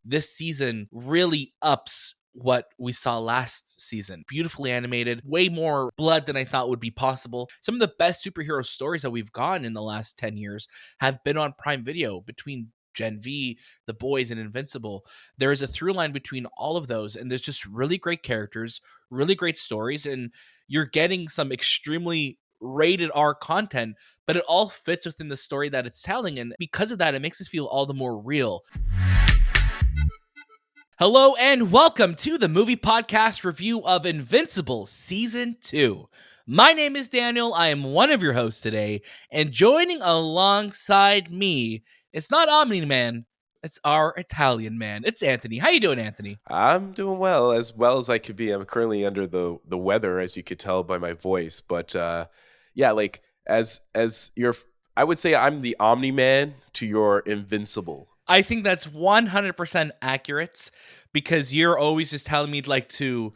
this season really ups what we saw last season. Beautifully animated, way more blood than I thought would be possible. Some of the best superhero stories that we've gotten in the last 10 years have been on Prime Video between Gen V, The Boys, and Invincible. There is a through line between all of those, and there's just really great characters, really great stories, and you're getting some extremely rated R content, but it all fits within the story that it's telling, and because of that, it makes it feel all the more real. Hello and welcome to the movie podcast review of Invincible Season 2. My name is Daniel, I am one of your hosts today, and joining alongside me, it's not Omni-Man, it's our Italian man. It's Anthony. How you doing, Anthony? I'm doing well as I could be. I'm currently under the weather, as you could tell by my voice. But yeah, like as your, I would say I'm the Omni-Man to your Invincible. I think that's 100% accurate because you're always just telling me to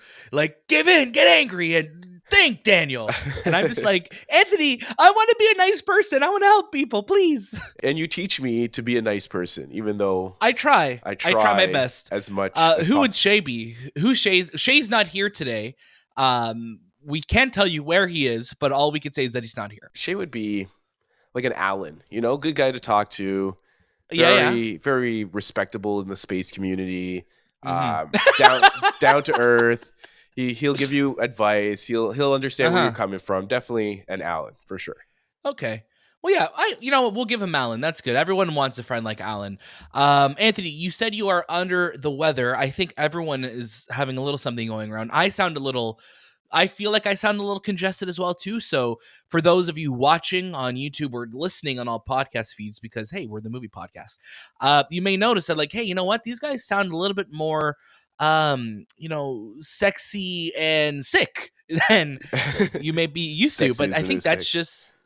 give in, get angry, and think, Daniel. And I'm just like, Anthony, I want to be a nice person. I want to help people, please. And you teach me to be a nice person, even though I try my best as much. As who would Shay be? Shay's not here today. We can't tell you where he is, but all we can say is that he's not here. Shay would be like an Alan, good guy to talk to. Very respectable in the space community. Down to earth. He'll give you advice. He'll understand where you're coming from. Definitely an Alan for sure. Okay. Well, yeah, we'll give him Alan. That's good. Everyone wants a friend like Alan. Anthony, you said you are under the weather. I think everyone is having a little something going around. I feel like I sound a little congested as well, too. So for those of you watching on YouTube or listening on all podcast feeds, because, hey, we're the movie podcast, you may notice that, like, hey, you know what? These guys sound a little bit more, sexy and sick than you may be used to. But I think that's just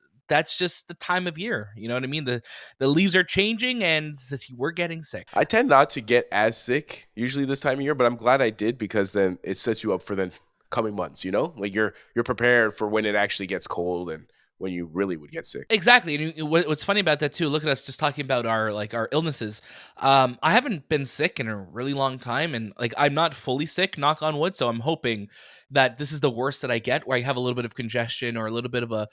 the time of year. You know what I mean? The leaves are changing and we're getting sick. I tend not to get as sick usually this time of year, but I'm glad I did because then it sets you up for the coming months, like you're prepared for when it actually gets cold and when you really would get sick. Exactly. And what's funny about that too, look at us just talking about our illnesses. I haven't been sick in a really long time, and I'm not fully sick, knock on wood, so I'm hoping that this is the worst that I get, where I have a little bit of congestion or a little bit of a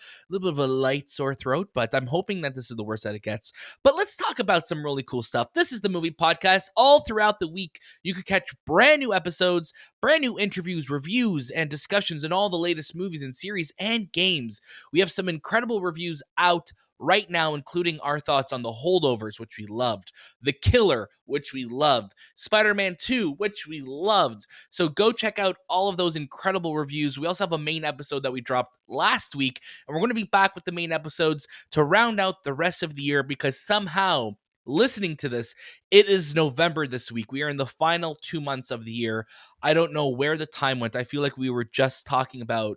light sore throat, but I'm hoping that this is the worst that it gets. But let's talk about some really cool stuff. This is the movie podcast. All throughout the week, you could catch brand new episodes, brand new interviews, reviews, and discussions in all the latest movies and series and games. We have some incredible reviews out right now, including our thoughts on The Holdovers, which we loved, The Killer, which we loved, Spider-Man 2, which we loved. So go check out all of those incredible reviews. We also have a main episode that we dropped last week, and we're going to be back with the main episodes to round out the rest of the year, because somehow, listening to this, it is November this week. We are in the final 2 months of the year. I don't know where the time went. I feel like we were just talking about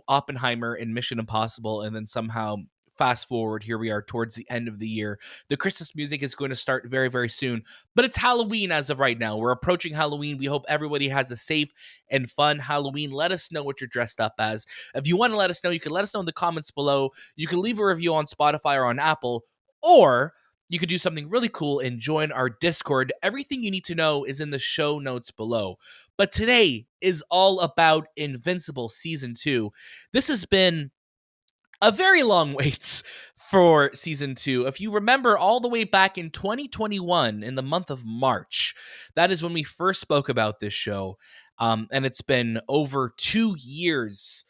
Oppenheimer and Mission Impossible, and then somehow fast forward, here we are towards the end of the year. The Christmas music is going to start very, very soon, but it's Halloween as of right now. We're approaching Halloween. We hope everybody has a safe and fun Halloween. Let us know what you're dressed up as. If you want to let us know, you can let us know in the comments below. You can leave a review on Spotify or on Apple, or you could do something really cool and join our Discord. Everything you need to know is in the show notes below. But today is all about Invincible Season 2. This has been a very long wait for Season 2. If you remember, all the way back in 2021, in the month of March, that is when we first spoke about this show. And it's been over 2 years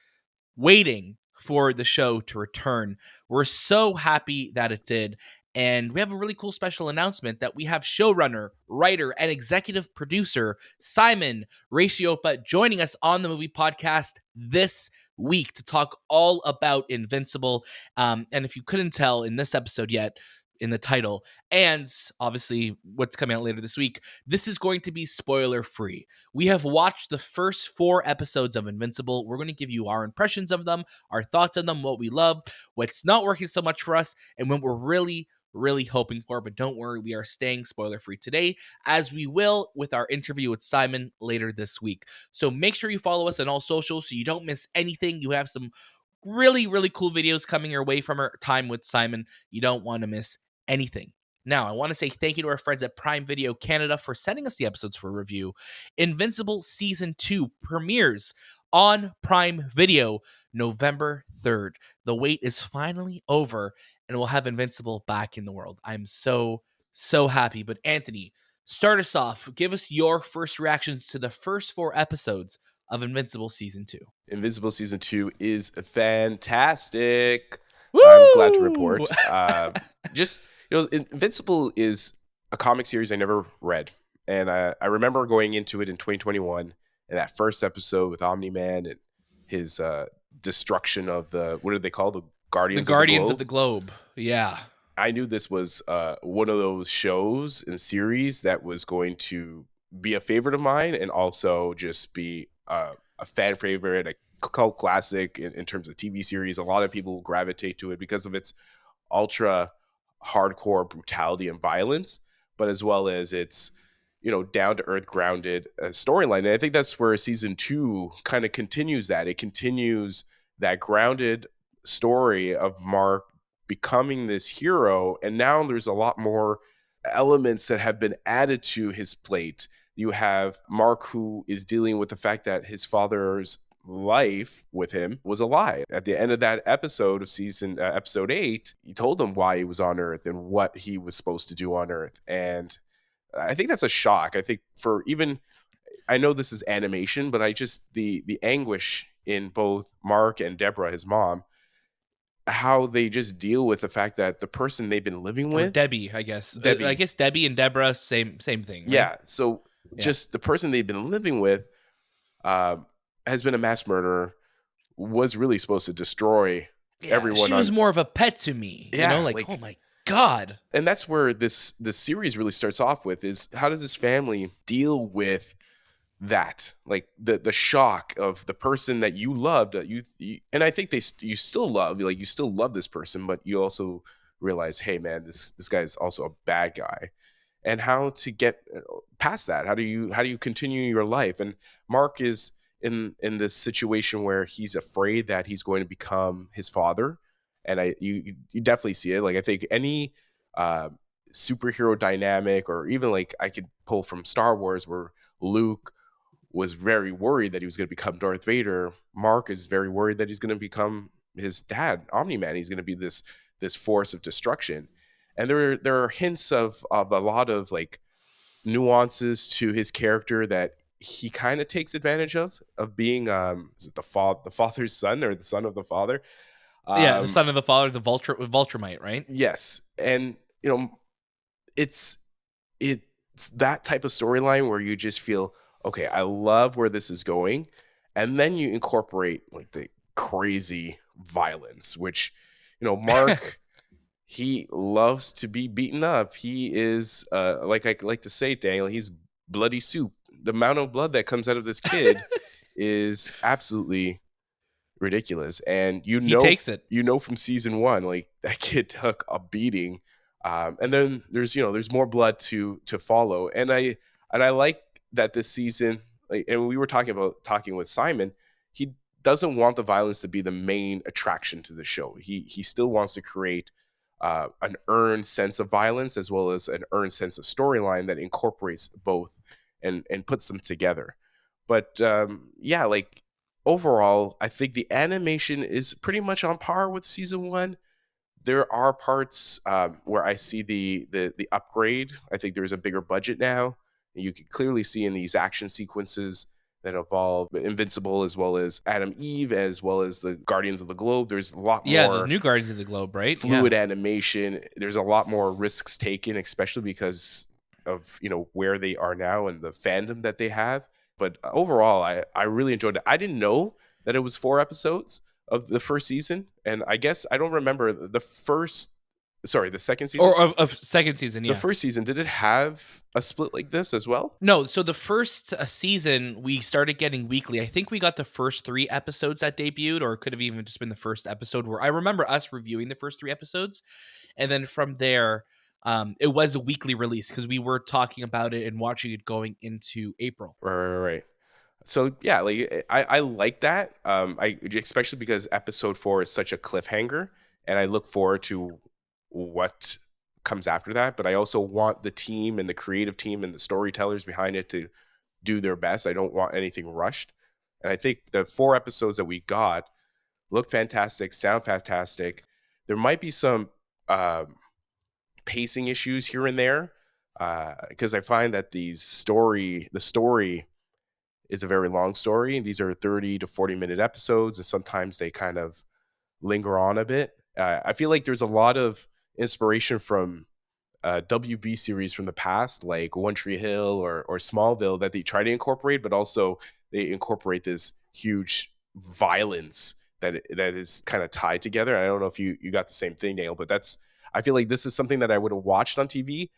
waiting for the show to return. We're so happy that it did. And we have a really cool special announcement that we have showrunner, writer, and executive producer Simon Ratiopa joining us on the movie podcast this week to talk all about Invincible. And if you couldn't tell in this episode yet, in the title, and obviously what's coming out later this week, this is going to be spoiler free. We have watched the first 4 episodes of Invincible. We're going to give you our impressions of them, our thoughts on them, what we love, what's not working so much for us, and what we're really hoping for. But don't worry, we are staying spoiler free today, as we will with our interview with Simon later this week. So make sure you follow us on all socials so you don't miss anything. You have some really cool videos coming your way from our time with Simon. You don't want to miss anything. Now, I want to say thank you to our friends at Prime Video Canada for sending us the episodes for review. Invincible Season 2 premieres on Prime Video November 3rd. The wait is finally over, and we'll have Invincible back in the world. I'm so happy. But Anthony, start us off. Give us your first reactions to the first 4 episodes of Invincible Season 2. Invincible Season 2 is fantastic. Woo! I'm glad to report. Invincible is a comic series I never read. And I remember going into it in 2021, and that first episode with Omni-Man and his destruction of what did they call the Guardians of the Globe. Yeah. I knew this was one of those shows and series that was going to be a favorite of mine, and also just be a fan favorite, a cult classic in terms of TV series. A lot of people gravitate to it because of its ultra hardcore brutality and violence, but as well as its down to earth, grounded storyline. And I think that's where season 2 kind of continues that. It continues that grounded story of Mark becoming this hero, and now there's a lot more elements that have been added to his plate. You have Mark, who is dealing with the fact that his father's life with him was a lie. At the end of that episode of episode 8, he told him why he was on Earth and what he was supposed to do on Earth. And I think that's a shock. I think I know this is animation, but the anguish in both Mark and Deborah, his mom, how they just deal with the fact that the person they've been living with, Debbie, I guess. I guess Debbie and Deborah, same thing. Right? Yeah. So just the person they've been living with has been a mass murderer, was really supposed to destroy everyone. She was more of a pet to me. Yeah, oh my God. And that's where this series really starts off with, is how does this family deal with that, like the shock of the person that you loved, you and I think you still love, like you still love this person, but you also realize, hey man, this guy is also a bad guy, and how to get past that. How do you continue your life? And Mark is in this situation where he's afraid that he's going to become his father, and you definitely see it. Like, I think any superhero dynamic, or even like I could pull from Star Wars, where Luke was very worried that he was going to become Darth Vader, Mark is very worried that he's going to become his dad, Omni-Man. He's going to be this force of destruction. And there are hints of a lot of like nuances to his character that he kind of takes advantage of being is it the father's son, or the son of the father? The son of the father, the Viltrumite, right? Yes. And it's that type of storyline where you just feel, okay, I love where this is going. And then you incorporate like the crazy violence, which, Mark, he loves to be beaten up. He is, like I like to say, Daniel, he's bloody soup. The amount of blood that comes out of this kid is absolutely ridiculous. And he takes it. From season 1, like that kid took a beating. And then there's more blood to follow. And I like that this season, like, and we were talking with Simon, he doesn't want the violence to be the main attraction to the show. He still wants to create an earned sense of violence, as well as an earned sense of storyline that incorporates both and puts them together. But like overall, I think the animation is pretty much on par with season 1. There are parts where I see the upgrade. I think there's a bigger budget now. You can clearly see in these action sequences that involve Invincible, as well as Adam Eve, as well as the Guardians of the Globe. There's a lot more. Yeah, the new Guardians of the Globe, right? Fluid animation. There's a lot more risks taken, especially because of where they are now and the fandom that they have. But overall, I really enjoyed it. I didn't know that it was 4 episodes of the first season, and I guess I don't remember the second season, or of second season. Yeah, the first season, did it have a split like this as well? No. So the first season we started getting weekly. I think we got the first 3 episodes that debuted, or it could have even just been the first episode. Where I remember us reviewing the first 3 episodes, and then from there, it was a weekly release because we were talking about it and watching it going into April. Right. So yeah, like I like that. Especially because episode 4 is such a cliffhanger, and I look forward to what comes after that, but I also want the team and the creative team and the storytellers behind it to do their best. I don't want anything rushed. And I think the 4 episodes that we got look fantastic, sound fantastic. There might be some pacing issues here and there, because I find that the story is a very long story, and these are 30 to 40-minute episodes, and sometimes they kind of linger on a bit. I feel like there's a lot of inspiration from WB series from the past, like One Tree Hill or Smallville, that they try to incorporate, but also they incorporate this huge violence that is kind of tied together. I don't know if you got the same thing, Dale, but I feel like this is something that I would have watched on TV,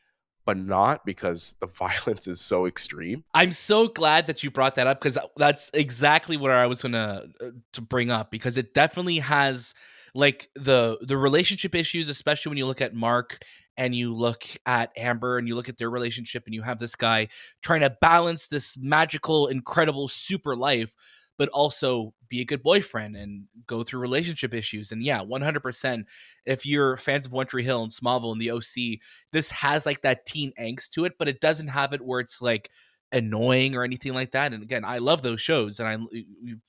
but not because the violence is so extreme. I'm so glad that you brought that up, because that's exactly what I was gonna to bring up, because it definitely has like the relationship issues, especially when you look at Mark and you look at Amber and you look at their relationship, and you have this guy trying to balance this magical, incredible, super life, but also be a good boyfriend and go through relationship issues. And yeah, 100%. If you're fans of One Tree Hill and Smallville and the OC, this has like that teen angst to it, but it doesn't have it where it's like annoying or anything like that. And again, I love those shows. And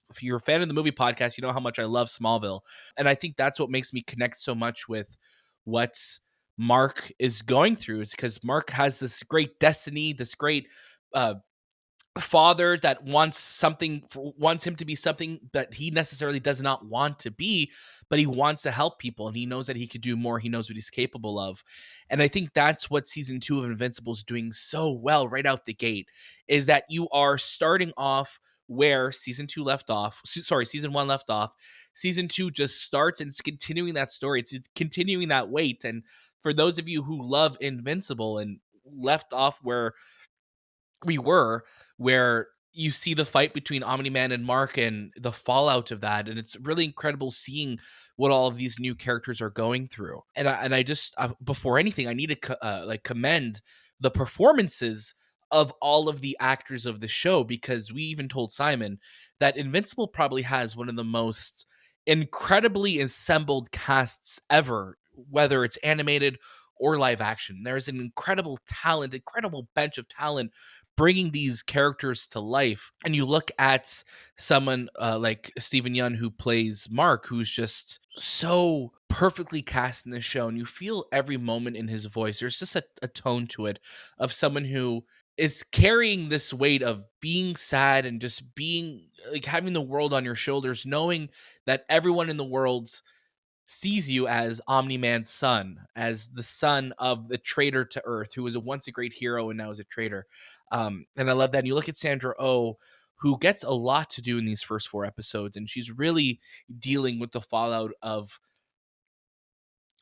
if you're a fan of the movie podcast, you know how much I love Smallville. And I think that's what makes me connect so much with what Mark is going through, is because Mark has this great destiny, this great father that wants him to be something that he necessarily does not want to be, but he wants to help people, and he knows that he could do more. He knows what he's capable of. And I think that's what season 2 of Invincible is doing so well right out the gate, is that you are starting off where season 1 left off. Season 2 just starts, and it's continuing that story. It's continuing that weight. And for those of you who love Invincible and left off where we were, where you see the fight between Omni-Man and Mark and the fallout of that, and it's really incredible seeing what all of these new characters are going through. And I just before anything, I need to commend the performances of all of the actors of the show, because we even told Simon that Invincible probably has one of the most incredibly assembled casts ever, whether it's animated or live action. There's an incredible bench of talent bringing these characters to life. And you look at someone like Steven Yeun, who plays Mark, who's just so perfectly cast in this show, and you feel every moment in his voice. There's just a tone to it of someone who is carrying this weight of being sad and just being like having the world on your shoulders, knowing that everyone in the world sees you as Omni-Man's son, as the son of the traitor to Earth, who was once a great hero and now is a traitor. And I love that. And you look at Sandra Oh, who gets a lot to do in these first 4 episodes, and she's really dealing with the fallout of,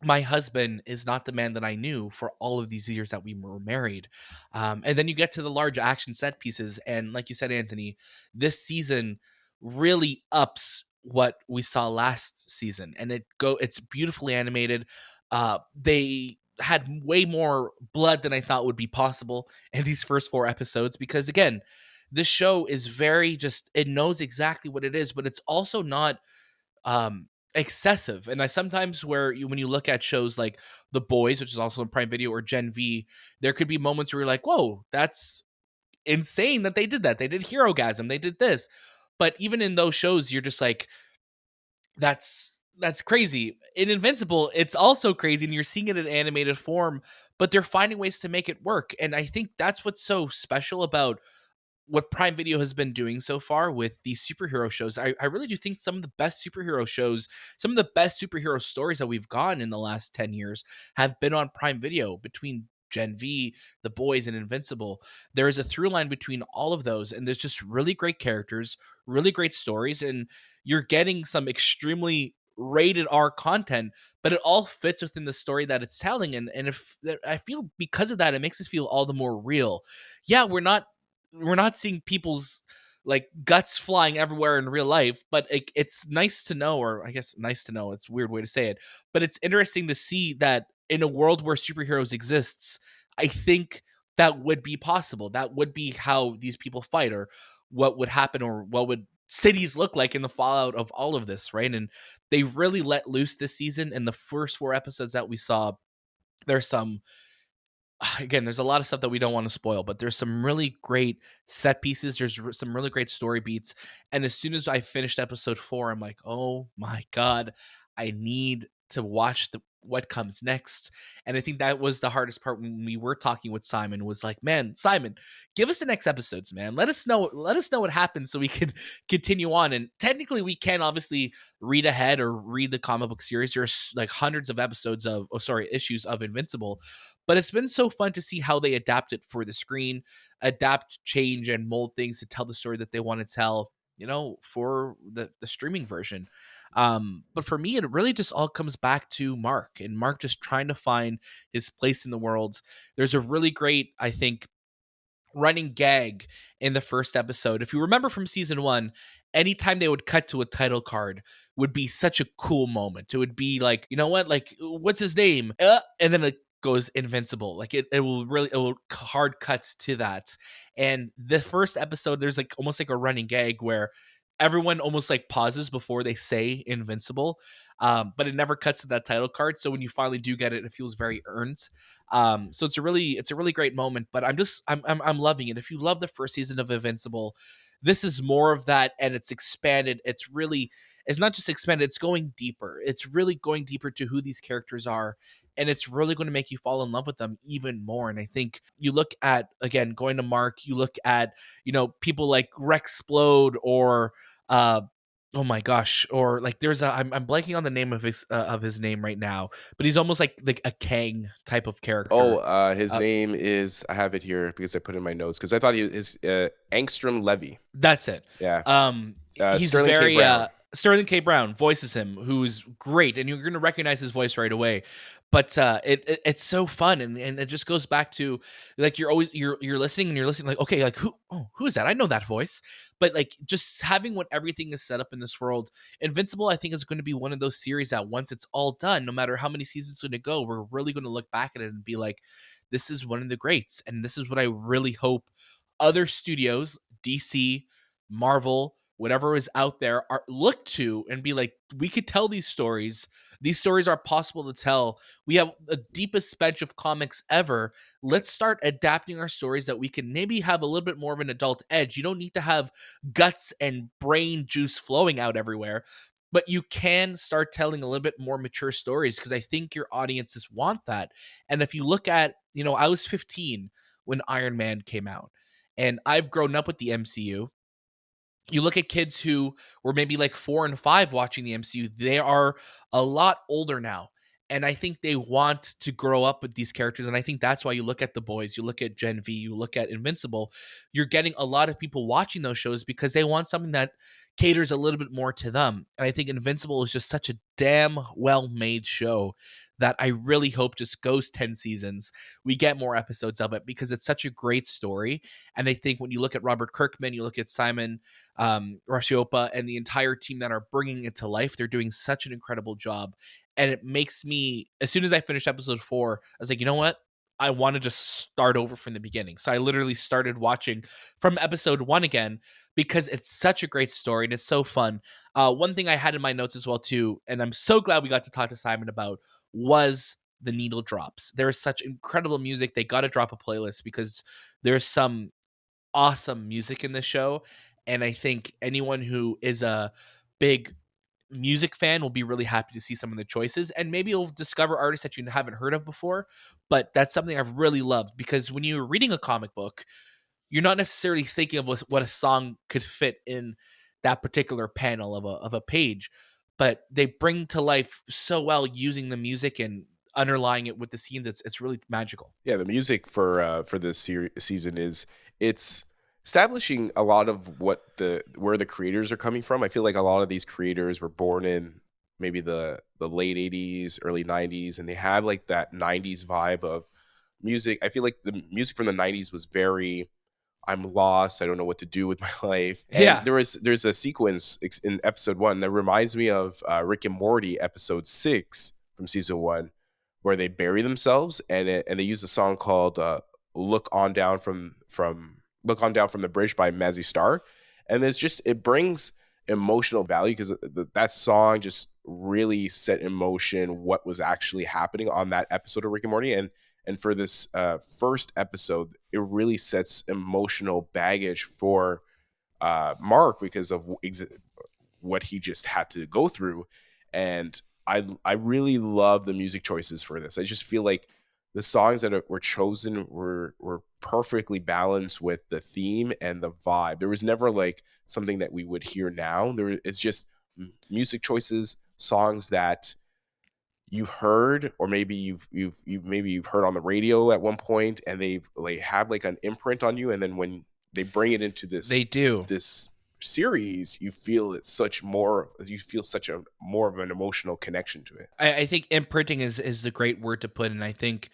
my husband is not the man that I knew for all of these years that we were married. And then you get to the large action set pieces. And like you said, Anthony, this season really ups what we saw last season. And it's beautifully animated. They had way more blood than I thought would be possible in these first 4 episodes, because again, this show is very just, it knows exactly what it is, but it's also not excessive. And I sometimes when you look at shows like The Boys, which is also on Prime Video, or Gen V, there could be moments where you're like, whoa, that's insane that they did that. They did Herogasm, they did this. But even in those shows, you're just like, that's crazy. In Invincible, it's also crazy, and you're seeing it in animated form, but they're finding ways to make it work. And I think that's what's so special about what Prime Video has been doing so far with these superhero shows. I really do think some of the best superhero shows, some of the best superhero stories that we've gotten in the last 10 years have been on Prime Video. Between Gen V, The Boys, and Invincible, there is a through line between all of those, and there's just really great characters, really great stories, and you're getting some extremely rated R content, but it all fits within the story that it's telling. And if I feel because of that, it makes us feel all the more real. Yeah, we're not seeing people's like guts flying everywhere in real life, but it's nice to know, or I guess nice to know, it's a weird way to say it, but it's interesting to see that in a world where superheroes exists, I think that would be possible. That would be how these people fight, or what would happen, or what would cities look like in the fallout of all of this, right? And they really let loose this season. In the first 4 episodes that we saw, There's some again, there's a lot of stuff that we don't want to spoil, but there's some really great set pieces. There's some really great story beats. And as soon as I finished episode 4, I'm like, oh my God, I need to watch what comes next. And I think that was the hardest part when we were talking with Simon, was like, man, Simon, give us the next episodes, man. Let us know what happens so we could continue on. And technically we can obviously read ahead or read the comic book series. There's like hundreds of issues of Invincible, but it's been so fun to see how they adapt it for the screen, adapt, change, and mold things to tell the story that they want to tell, for the streaming version. But for me, it really just all comes back to Mark, and Mark just trying to find his place in the world. There's a really great, I think, running gag in the first episode. If you remember from season 1, anytime they would cut to a title card would be such a cool moment. It would be like, you know what, like, what's his name? And then it goes Invincible. Like it will hard cuts to that. And the first episode, there's like almost like a running gag where everyone almost like pauses before they say Invincible. But it never cuts to that title card. So when you finally do get it, it feels very earned. So it's a really great moment, but I'm loving it. If you love the first season of Invincible, this is more of that, and it's expanded. It's not just expanded, it's going deeper. It's really going deeper to who these characters are, and it's really going to make you fall in love with them even more. And I think you look at, again, going to Mark, you look at, people like Rexplode or oh my gosh, or like there's I'm blanking on the name of his name right now, but he's almost like a Kang type of character. His name is, I have it here because I put it in my notes because I thought he was Angstrom Levy. That's it. Yeah. He's Sterling K. very Brown. Sterling K. Brown voices him, who's great, and you're going to recognize his voice right away. But it's so fun, and it just goes back to, like, you're listening, and you're listening like, okay, like who is that? I know that voice. But like, just having what everything is set up in this world, Invincible, I think, is going to be one of those series that once it's all done, no matter how many seasons it's going to go, we're really going to look back at it and be like, this is one of the greats, and this is what I really hope other studios, DC, Marvel, whatever is out there, are look to and be like, we could tell these stories. These stories are possible to tell. We have the deepest bench of comics ever. Let's start adapting our stories that we can maybe have a little bit more of an adult edge. You don't need to have guts and brain juice flowing out everywhere, but you can start telling a little bit more mature stories, because I think your audiences want that. And if you look at, I was 15 when Iron Man came out, and I've grown up with the MCU. You look at kids who were maybe like 4 and 5 watching the MCU, they are a lot older now. And I think they want to grow up with these characters. And I think that's why you look at The Boys, you look at Gen V, you look at Invincible. You're getting a lot of people watching those shows because they want something that caters a little bit more to them. And I think Invincible is just such a damn well made show that I really hope just goes 10 seasons. We get more episodes of it because it's such a great story. And I think when you look at Robert Kirkman, you look at Simon Rashiopa, and the entire team that are bringing it to life, they're doing such an incredible job. And it makes me, as soon as I finished episode 4, I was like, you know what? I want to just start over from the beginning. So I literally started watching from episode 1 again, because it's such a great story and it's so fun. One thing I had in my notes as well too, and I'm so glad we got to talk to Simon about, was the needle drops. There is such incredible music. They got to drop a playlist because there's some awesome music in this show. And I think anyone who is a big music fan will be really happy to see some of the choices, and maybe you'll discover artists that you haven't heard of before. But that's something I've really loved, because when you're reading a comic book, you're not necessarily thinking of what a song could fit in that particular panel of a page, but they bring to life so well using the music and underlying it with the scenes. It's really magical. Yeah, the music for this season it's establishing a lot of where the creators are coming from. I feel like a lot of these creators were born in maybe the late 80s, early 90s, and they have like that 90s vibe of music. I feel like the music from the 90s was very, I'm lost, I don't know what to do with my life. And Yeah. there's a sequence in episode 1 that reminds me of Rick and Morty episode 6 from season 1, where they bury themselves, and they use a song called "Look On Down from the Bridge" by Mazzy Star, and it emotional value because that song just really set in motion what was actually happening on that episode of Rick and Morty. And for this first episode, it really sets emotional baggage for Mark because of what he just had to go through. And I really love the music choices for this. I just feel like the songs that were chosen were perfectly balanced with the theme and the vibe. There was never like something that we would hear now. It's just music choices, songs that you heard, or maybe you've heard on the radio at one point, and they've like have like an imprint on you, and then when they bring it into this series, you feel such a more of an emotional connection to it. I think imprinting is the great word to put in. I think,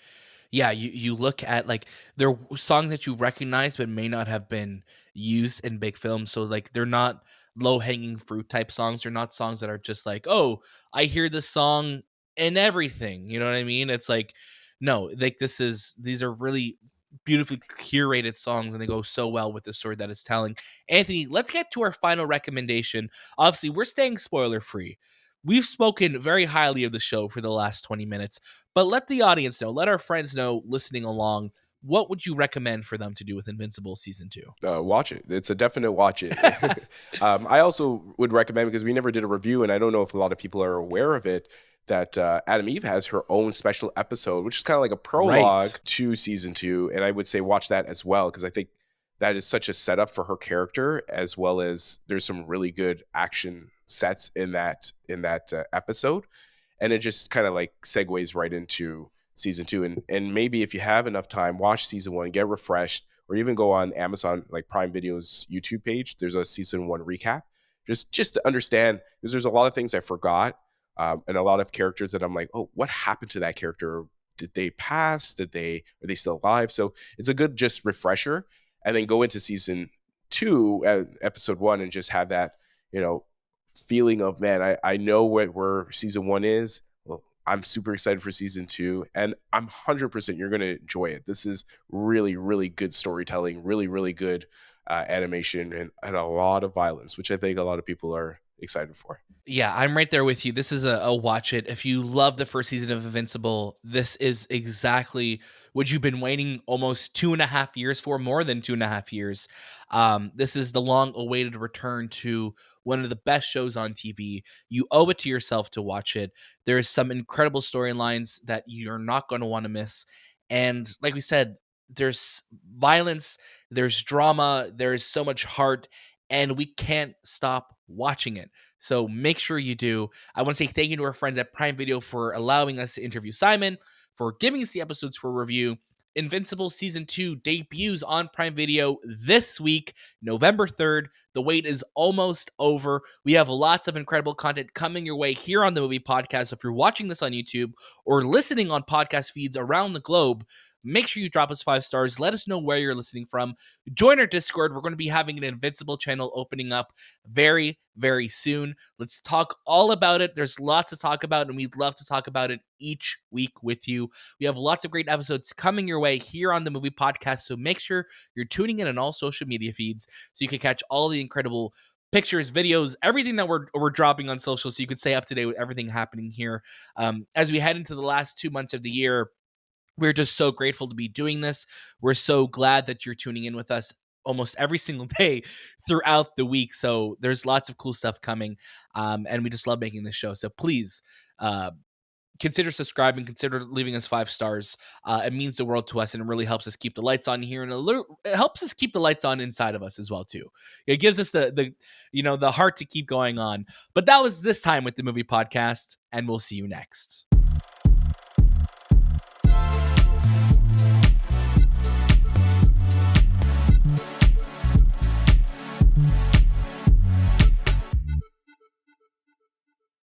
yeah, you look at like there are songs that you recognize but may not have been used in big films. So like they're not low hanging fruit type songs. They're not songs that are just like, oh, I hear this song in everything. You know what I mean? It's like, no, like these are really beautifully curated songs, and they go so well with the story that it's telling. Anthony, let's get to our final recommendation. Obviously, we're staying spoiler free. We've spoken very highly of the show for the last 20 minutes, but let the audience know, let our friends know listening along, what would you recommend for them to do with Invincible Season 2? Watch it. It's a definite watch it. I also would recommend, because we never did a review, and I don't know if a lot of people are aware of it, that Adam Eve has her own special episode, which is kind of like a prologue to Season 2, and I would say watch that as well, because I think that is such a setup for her character, as well as there's some really good action sets in that episode, and it just kind of like segues right into Season 2. And maybe if you have enough time, watch Season 1, get refreshed, or even go on Amazon like Prime Video's YouTube page. There's a Season 1 recap, just to understand, because there's a lot of things I forgot, and a lot of characters that I'm like, oh, what happened to that character? Did they pass? Are they still alive? So it's a good just refresher, and then go into Season 2, Episode 1, and just have that, feeling of, man, I know where Season 1 is. Well, I'm super excited for Season 2, and I'm 100% you're going to enjoy it. This is really, really good storytelling, really, really good animation, and a lot of violence, which I think a lot of people are excited for. Yeah, I'm right there with you. This is a watch it. If you love the first season of Invincible, this is exactly what you've been waiting almost 2.5 years for, more than 2.5 years. This is the long-awaited return to one of the best shows on TV. You owe it to yourself to watch it. There's some incredible storylines that you're not going to want to miss. And like we said, there's violence, there's drama, there's so much heart, and we can't stop watching it. So make sure you do. I want to say thank you to our friends at Prime Video for allowing us to interview Simon, for giving us the episodes for review. Invincible Season 2 debuts on Prime Video this week, November 3rd. The wait is almost over. We have lots of incredible content coming your way here on the Movie Podcast. So if you're watching this on YouTube or listening on podcast feeds around the globe, make sure you drop us 5 stars. Let us know where you're listening from. Join our Discord. We're going to be having an Invincible channel opening up very, very soon. Let's talk all about it. There's lots to talk about, and we'd love to talk about it each week with you. We have lots of great episodes coming your way here on the Movie Podcast, so make sure you're tuning in on all social media feeds so you can catch all the incredible pictures, videos, everything that we're dropping on social, so you can stay up to date with everything happening here. As we head into the last 2 months of the year, we're just so grateful to be doing this. We're so glad that you're tuning in with us almost every single day throughout the week. So there's lots of cool stuff coming, and we just love making this show. So please consider subscribing, consider leaving us 5 stars. It means the world to us, and it really helps us keep the lights on here, and it helps us keep the lights on inside of us as well too. It gives us the heart to keep going on. But that was this time with the Movie Podcast, and we'll see you next.